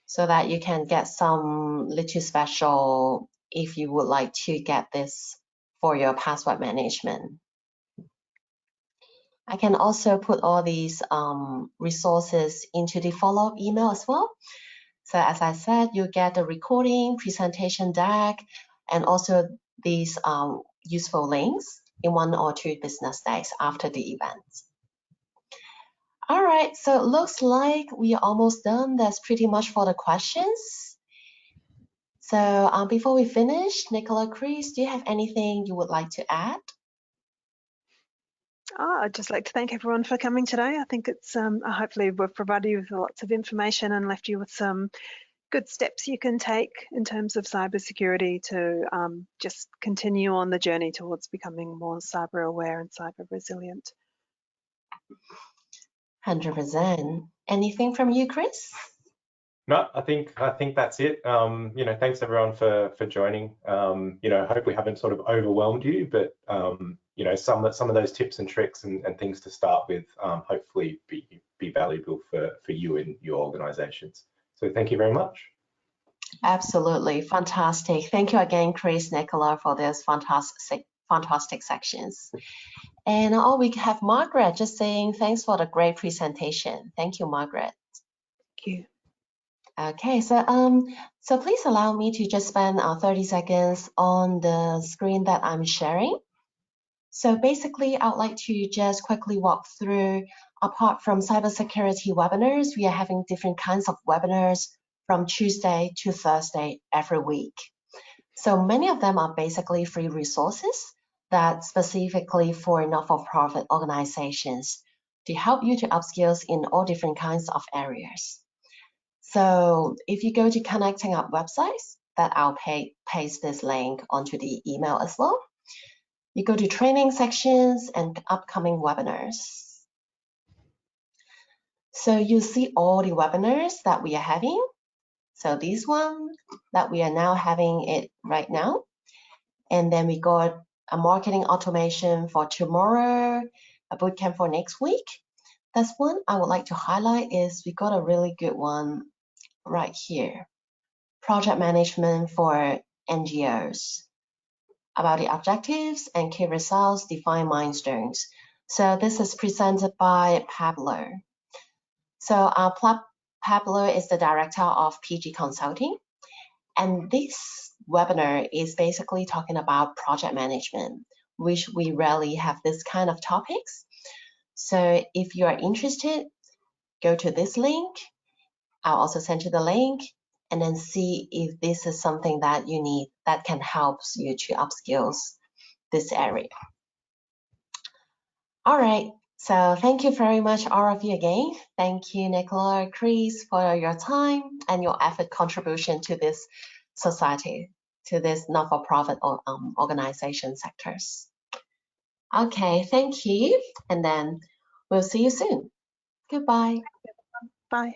so that you can get some little special if you would like to get this for your password management. I can also put all these resources into the follow-up email as well. So as I said, you get the recording, presentation deck, and also these useful links in 1 or 2 business days after the event. All right, so it looks like we are almost done. That's pretty much for the questions. So before we finish, Nicola, Chris, do you have anything you would like to add? I'd just like to thank everyone for coming today. I think it's hopefully we've provided you with lots of information and left you with some good steps you can take in terms of cybersecurity to just continue on the journey towards becoming more cyber aware and cyber resilient. 100%. Anything from you, Chris? No, I think that's it. You know, thanks everyone for joining. You know, hope we haven't sort of overwhelmed you, but you know, some of those tips and tricks and things to start with, hopefully be valuable for you and your organizations. So thank you very much. Absolutely, fantastic. Thank you again, Chris, Nicola, for this fantastic sections. And we have Margaret just saying thanks for the great presentation. Thank you, Margaret. Thank you. Okay, so please allow me to just spend 30 seconds on the screen that I'm sharing. So basically, I'd like to just quickly walk through, apart from cybersecurity webinars, we are having different kinds of webinars from Tuesday to Thursday every week. So many of them are basically free resources that specifically for not-for-profit organizations to help you to upskills in all different kinds of areas. So if you go to Connecting Up websites, that I'll paste this link onto the email as well. You go to training sections and upcoming webinars. So you see all the webinars that we are having. So this one that we are now having it right now. And then we got a marketing automation for tomorrow, a bootcamp for next week. That's one I would like to highlight is we got a really good one right here. Project management for NGOs. About the objectives and key results, define milestones. So this is presented by Pablo. So Pablo is the director of PG Consulting. And this webinar is basically talking about project management, which we rarely have this kind of topics. So if you are interested, go to this link. I'll also send you the link and then see if this is something that you need that can help you to upskills this area. All right, so thank you very much, all of you again. Thank you, Nicola, Chris, for your time and your effort contribution to this society. to these not-for-profit organization sectors. Okay, thank you. And then we'll see you soon. Goodbye. Bye.